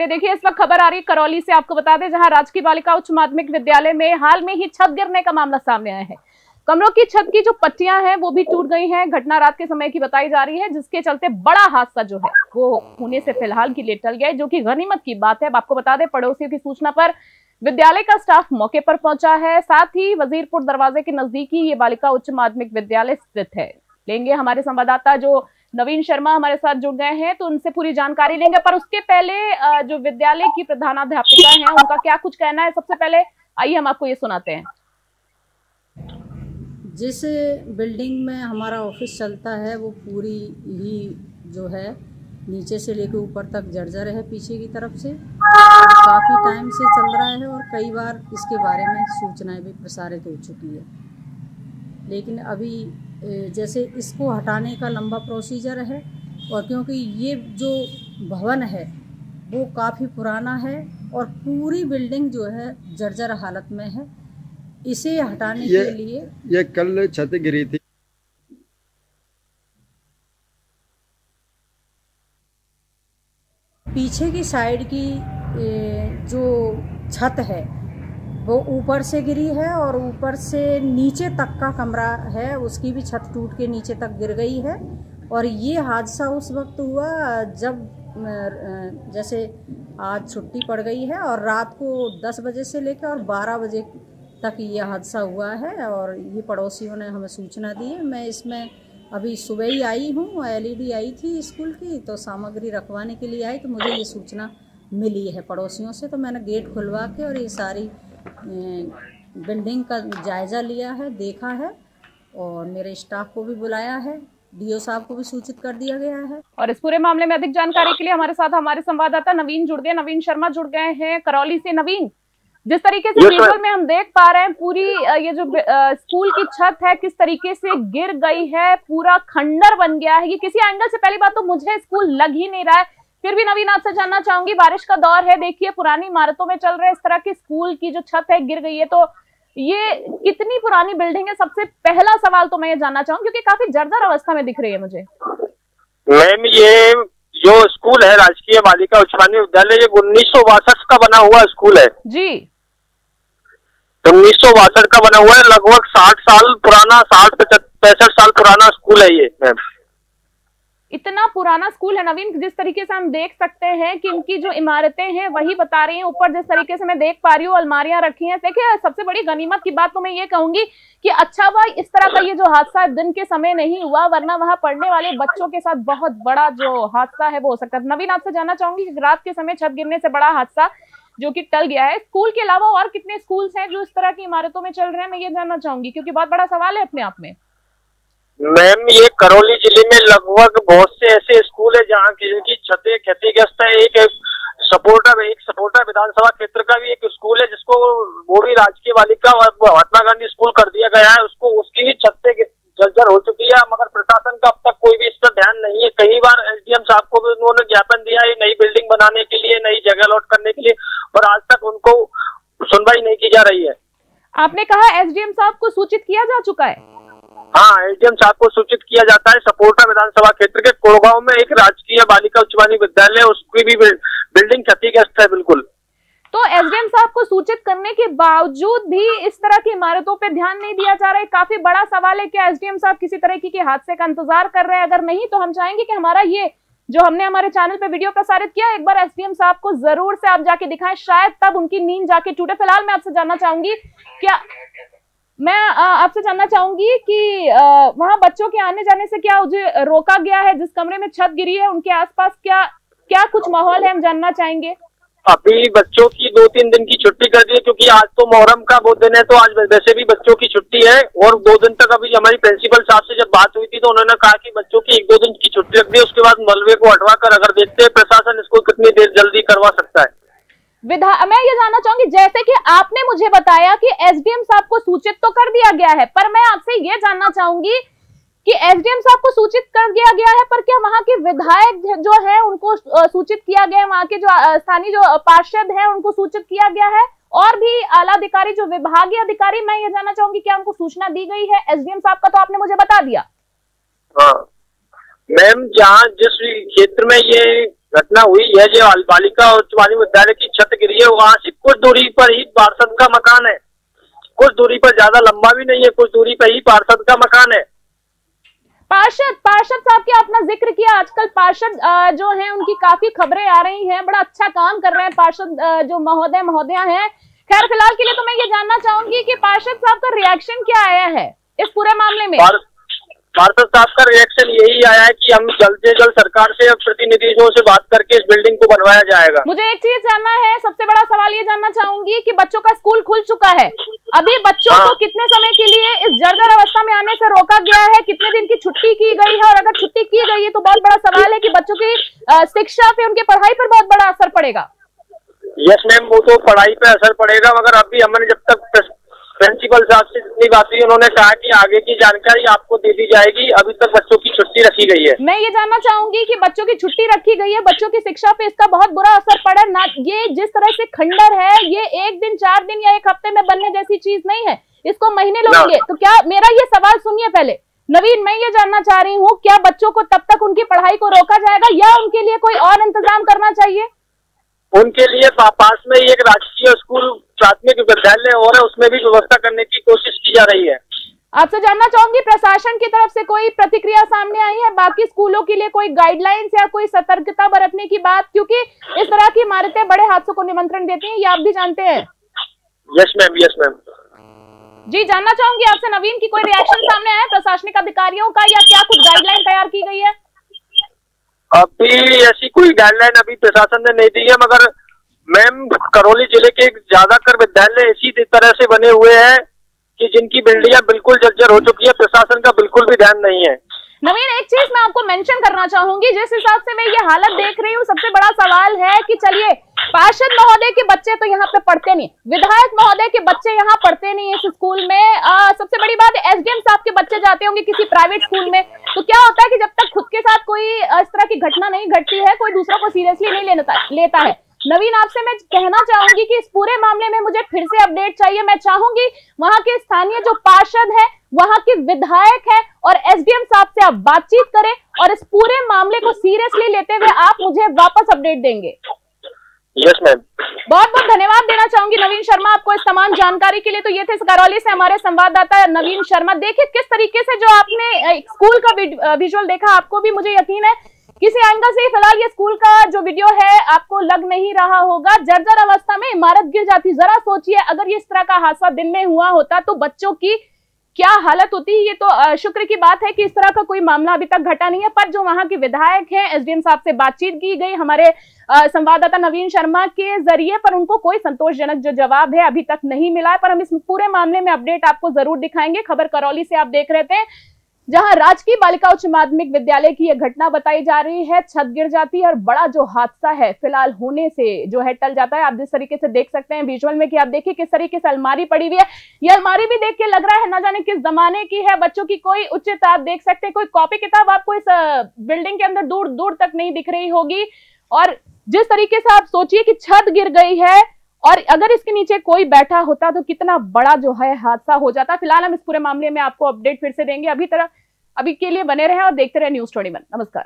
देखिए, इस वक्त खबर आ रही है करौली से। आपको बता दें, जहां राजकीय बालिका उच्च माध्यमिक विद्यालय में हाल में ही छत गिरने का मामला सामने आया है। कमरों की छत की जो पट्टियां हैं वो भी टूट गई हैं। घटना रात के समय की बताई जा रही है, जिसके चलते बड़ा हादसा जो है वो होने से फिलहाल के लिए टल गया है, जो कि गनीमत की बात है। अब आपको बता दें, पड़ोसियों की सूचना पर विद्यालय का स्टाफ मौके पर पहुंचा है। साथ ही वजीरपुर दरवाजे के नजदीकी ये बालिका उच्च माध्यमिक विद्यालय स्थित है। लेंगे हमारे संवाददाता जो नवीन शर्मा हमारे साथ जुड़ गए हैं, तो उनसे पूरी जानकारी लेंगे। पर उसके पहले जो विद्यालय की प्रधानाध्यापिका हैं, उनका क्या कुछ कहना है, सबसे पहले आइए हम आपको ये सुनाते हैं। जिस बिल्डिंग में हमारा ऑफिस चलता है वो पूरी ही जो है नीचे से लेकर ऊपर तक जर्जर है पीछे की तरफ से। काफ़ी टाइम से चल रहा है और कई बार इसके बारे में सूचनाएं भी प्रसारित हो चुकी है, लेकिन अभी जैसे इसको हटाने का लंबा प्रोसीजर है। और क्योंकि ये जो भवन है वो काफ़ी पुराना है और पूरी बिल्डिंग जो है जर्जर हालत में है, इसे हटाने के लिए ये कल छत गिरी थी। पीछे की साइड की जो छत है वो ऊपर से गिरी है और ऊपर से नीचे तक का कमरा है, उसकी भी छत टूट के नीचे तक गिर गई है। और ये हादसा उस वक्त हुआ जब जैसे आज छुट्टी पड़ गई है और रात को 10 बजे से लेकर और 12 बजे तक ये हादसा हुआ है। और ये पड़ोसियों ने हमें सूचना दी है। मैं इसमें अभी सुबह ही आई हूँ, एलईडी आई थी स्कूल की, तो सामग्री रखवाने के लिए आई, तो मुझे ये सूचना मिली है पड़ोसियों से। तो मैंने गेट खुलवा के और ये सारी बिल्डिंग का जायज़ा लिया है, देखा है और मेरे स्टाफ को भी बुलाया है, डीओ साहब को भी सूचित कर दिया गया है। और इस पूरे मामले में अधिक जानकारी के लिए हमारे साथ हमारे संवाददाता नवीन जुड़ गए, नवीन शर्मा जुड़ गए हैं करौली से। नवीन, जिस तरीके से विजुअल में हम देख पा रहे हैं, पूरी ये जो स्कूल की छत है किस तरीके से गिर गई है, पूरा खंडर बन गया है। ये किसी एंगल से पहली बात तो मुझे स्कूल लग ही नहीं रहा है। फिर भी नवीन, आपसे जानना चाहूंगी, बारिश का दौर है, देखिए पुरानी इमारतों में चल रहे इस तरह की स्कूल की जो छत है गिर गई है, तो ये कितनी पुरानी बिल्डिंग है? सबसे पहला सवाल तो मैं ये जानना चाहूंगी, क्योंकि काफी जर्जर अवस्था में दिख रही है मुझे। मैम, ये जो स्कूल है राजकीय बालिका उच्च माध्यमिक विद्यालय, ये 1962 का बना हुआ स्कूल है जी। 1962 का बना हुआ है, लगभग 60 साल पुराना, 60-65 साल पुराना स्कूल है ये मैम। इतना पुराना स्कूल है नवीन, जिस तरीके से हम देख सकते हैं कि इनकी जो इमारतें हैं वही बता रही हैं। ऊपर जिस तरीके से मैं देख पा रही हूँ अलमारियां रखी हैं। देखिए, सबसे बड़ी गनीमत की बात तो मैं ये कहूंगी कि अच्छा हुआ इस तरह का ये जो हादसा दिन के समय नहीं हुआ, वरना वहां पढ़ने वाले बच्चों के साथ बहुत बड़ा जो हादसा है वो हो सकता है। नवीन, आपसे जानना चाहूंगी कि रात के समय छत गिरने से बड़ा हादसा जो कि टल गया है, स्कूल के अलावा और कितने स्कूल्स हैं जो इस तरह की इमारतों में चल रहे हैं, मैं ये जानना चाहूंगी, क्योंकि बहुत बड़ा सवाल है अपने आप में। मैम, ये करौली जिले में लगभग बहुत से ऐसे स्कूल है जहाँ की छतें क्षतिग्रस्त है। एक सपोर्टा विधानसभा क्षेत्र का भी एक स्कूल है, जिसको वो भी राजकीय बालिका महात्मा गांधी स्कूल कर दिया गया है, उसकी भी छतें जर्जर हो चुकी है, मगर प्रशासन का अब तक कोई भी इस पर ध्यान नहीं है। कई बार एसडीएम साहब को भी उन्होंने ज्ञापन दिया है नई बिल्डिंग बनाने के लिए, नई जगह अलॉट करने के लिए, और आज तक उनको सुनवाई नहीं की जा रही है। आपने कहा एसडीएम साहब को सूचित किया जा चुका है? हाँ, एसडीएम साहब को सूचित किया जाता है। सपोर्टा विधानसभा क्षेत्र के कोड़गांव में एक राजकीय बालिका उच्च माध्यमिक विद्यालय, उसकी भी बिल्डिंग क्षतिग्रस्त है बिल्कुल। तो एसडीएम साहब को सूचित करने के बावजूद भी इस तरह की इमारतों पे ध्यान नहीं दिया जा रहा है। काफी बड़ा सवाल है। क्या एसडीएम साहब किसी तरह के हादसे का इंतजार कर रहे हैं? अगर नहीं तो हम चाहेंगे कि हमारा ये जो हमने हमारे चैनल पे वीडियो प्रसारित किया, एक बार एसडीएम साहब को जरूर से आप जाके दिखाएं, शायद तब उनकी नींद जाके टूटे। फिलहाल मैं आपसे जानना चाहूंगी कि वहां बच्चों के आने जाने से क्या रोका गया है? जिस कमरे में छत गिरी है उनके आसपास क्या कुछ माहौल है, हम जानना चाहेंगे। अभी बच्चों की 2-3 दिन की छुट्टी कर दी है, क्योंकि आज तो मुहर्रम का वो दिन है, तो आज वैसे भी बच्चों की छुट्टी है। और 2 दिन तक अभी हमारी प्रिंसिपल साहब से जब बात हुई थी तो उन्होंने कहा कि बच्चों की 1-2 दिन की छुट्टी रख दी, उसके बाद मलबे को हटवा कर अगर देखते हैं प्रशासन इसको कितनी देर जल्दी करवा सकता है। मैं ये जानना चाहूंगी, जैसे कि आपने मुझे बताया कि एसडीएम साहब को सूचित तो कर दिया गया है, पर मैं आपसे ये जानना चाहूंगी कि एसडीएम साहब को सूचित कर दिया गया है, पर क्या वहां के विधायक जो है उनको सूचित किया गया है? वहां के जो स्थानीय जो पार्षद हैं उनको सूचित किया गया है? और भी आला अधिकारी, जो विभागीय अधिकारी, मैं ये जानना चाहूंगी क्या उनको सूचना दी गई है? एसडीएम साहब का तो आपने मुझे बता दिया। हाँ मैम, जहाँ जिस क्षेत्र में ये घटना हुई है, जो बालिका उच्च माध्यमिक विद्यालय की छत गिरी है, वहां से कुछ दूरी पर ही पार्षद का मकान है। कुछ दूरी पर, ज्यादा लंबा भी नहीं है, कुछ दूरी पर ही पार्षद का मकान है। पार्षद साहब की आपने जिक्र किया, आजकल पार्षद जो हैं उनकी काफी खबरें आ रही हैं, बड़ा अच्छा काम कर रहे हैं पार्षद जो महोदया हैं। खैर फिलहाल के लिए तो मैं ये जानना चाहूंगी कि पार्षद साहब का रिएक्शन क्या आया है इस पूरे मामले में? पार्षद साहब का रिएक्शन यही आया है कि हम जल्द से जल्द सरकार से, प्रतिनिधियों से बात करके इस बिल्डिंग को बनवाया जाएगा। मुझे एक चीज जानना है, सबसे बड़ा सवाल ये जानना चाहूंगी कि बच्चों का स्कूल खुल चुका है, अभी बच्चों को कितने समय के लिए इस जर्जर अवस्था में आने से रोका गया है, कितने दिन की छुट्टी की गई है, और अगर छुट्टी की गई है तो बहुत बड़ा सवाल है कि बच्चों की शिक्षा पे, उनकी पढ़ाई पर बहुत बड़ा असर पड़ेगा। यस मैम, वो तो पढ़ाई पे असर पड़ेगा, मगर अभी हमने जब तक प्रिंसिपल साहब से जितनी बात हुई, उन्होंने कहा कि आगे की जानकारी आपको दे दी जाएगी, अभी तक बच्चों की छुट्टी रखी गई है। मैं ये जानना चाहूंगी कि बच्चों की छुट्टी रखी गई है, बच्चों की शिक्षा पे इसका बहुत बुरा असर पड़ा ना? ये जिस तरह से खंडर है, ये 1 दिन 4 दिन या 1 हफ्ते में बनने जैसी चीज नहीं है, इसको महीने लगेंगे। तो क्या, मेरा ये सवाल सुनिए पहले नवीन, मैं ये जानना चाह रही हूँ, क्या बच्चों को तब तक उनकी पढ़ाई को रोका जाएगा या उनके लिए कोई और इंतजाम करना चाहिए? उनके लिए पास में ही एक राजकीय स्कूल प्राथमिक विद्यालय और है, उसमें भी व्यवस्था करने की कोशिश की जा रही है। आपसे जानना चाहूंगी, प्रशासन की तरफ से कोई प्रतिक्रिया सामने आई है? बाकी स्कूलों के लिए कोई गाइडलाइंस या कोई सतर्कता बरतने की बात, क्योंकि इस तरह की इमारतें बड़े हादसों को निमंत्रण देती हैं, ये आप भी जानते हैं। Yes ma'am, yes ma'am. जी, जानना चाहूंगी आपसे नवीन की कोई रिएक्शन सामने आया प्रशासनिक अधिकारियों का, या क्या कुछ गाइडलाइन तैयार की गई है? अभी ऐसी कोई गाइडलाइन अभी प्रशासन ने नहीं दी है, मगर मैम करौली जिले के ज्यादातर विद्यालय इसी तरह से बने हुए हैं कि जिनकी बिल्डिंगें बिल्कुल जर्जर हो चुकी है, प्रशासन का बिल्कुल भी ध्यान नहीं है। नवीन, एक चीज मैं आपको मेंशन करना चाहूंगी, जिस हिसाब से मैं ये हालत देख रही हूँ, सबसे बड़ा सवाल है कि चलिए पार्षद महोदय के बच्चे तो यहाँ पे पढ़ते नहीं, विधायक महोदय के बच्चे यहाँ पढ़ते नहीं इस स्कूल में, सबसे बड़ी बात एसडीएम साहब के बच्चे जाते होंगे किसी प्राइवेट स्कूल में। तो क्या होता है कि जब तक खुद के साथ कोई इस तरह की घटना नहीं घटती है, कोई दूसरों को सीरियसली नहीं लेता है। नवीन, आपसे मैं कहना चाहूंगी कि इस पूरे मामले में मुझे फिर से अपडेट चाहिए। मैं चाहूंगी वहां के स्थानीय जो पार्षद है, वहां के विधायक है और एसडीएम साहब से आप बातचीत करें और इस पूरे मामले को सीरियसली लेते हुए आप मुझे वापस अपडेट देंगे। Yes ma'am. बहुत बहुत धन्यवाद देना चाहूंगी नवीन शर्मा आपको इस तमाम जानकारी के लिए। तो ये थे करौली से हमारे संवाददाता नवीन शर्मा। देखिए किस तरीके से जो आपने स्कूल का विजुअल देखा, आपको भी मुझे यकीन है किसी एंगल से फिलहाल ये स्कूल का जो वीडियो है आपको लग नहीं रहा होगा। जर्जर अवस्था में इमारत गिर जाती, जरा सोचिए अगर ये इस तरह का हादसा दिन में हुआ होता तो बच्चों की क्या हालत होती। ये तो शुक्र की बात है कि इस तरह का कोई मामला अभी तक घटा नहीं है, पर जो वहां के विधायक हैं, एसडीएम साहब से बातचीत की गई हमारे संवाददाता नवीन शर्मा के जरिए, पर उनको कोई संतोषजनक जो जवाब है अभी तक नहीं मिला है। पर हम इस पूरे मामले में अपडेट आपको जरूर दिखाएंगे। खबर करौली से आप देख रहे थे, जहां राजकीय बालिका उच्च माध्यमिक विद्यालय की यह घटना बताई जा रही है। छत गिर जाती है और बड़ा जो हादसा है फिलहाल होने से जो है टल जाता है। आप जिस तरीके से देख सकते हैं विजुअल में कि आप देखिए किस तरीके से अलमारी पड़ी हुई है। यह अलमारी भी देख के लग रहा है न जाने किस जमाने की है। बच्चों की कोई उचित, आप देख सकते हैं, कोई कॉपी किताब आपको इस बिल्डिंग के अंदर दूर दूर तक नहीं दिख रही होगी। और जिस तरीके से आप सोचिए कि छत गिर गई है और अगर इसके नीचे कोई बैठा होता तो कितना बड़ा जो है हादसा हो जाता। फिलहाल हम इस पूरे मामले में आपको अपडेट फिर से देंगे। अभी के लिए बने रहे और देखते रहे न्यूज़ 21। नमस्कार।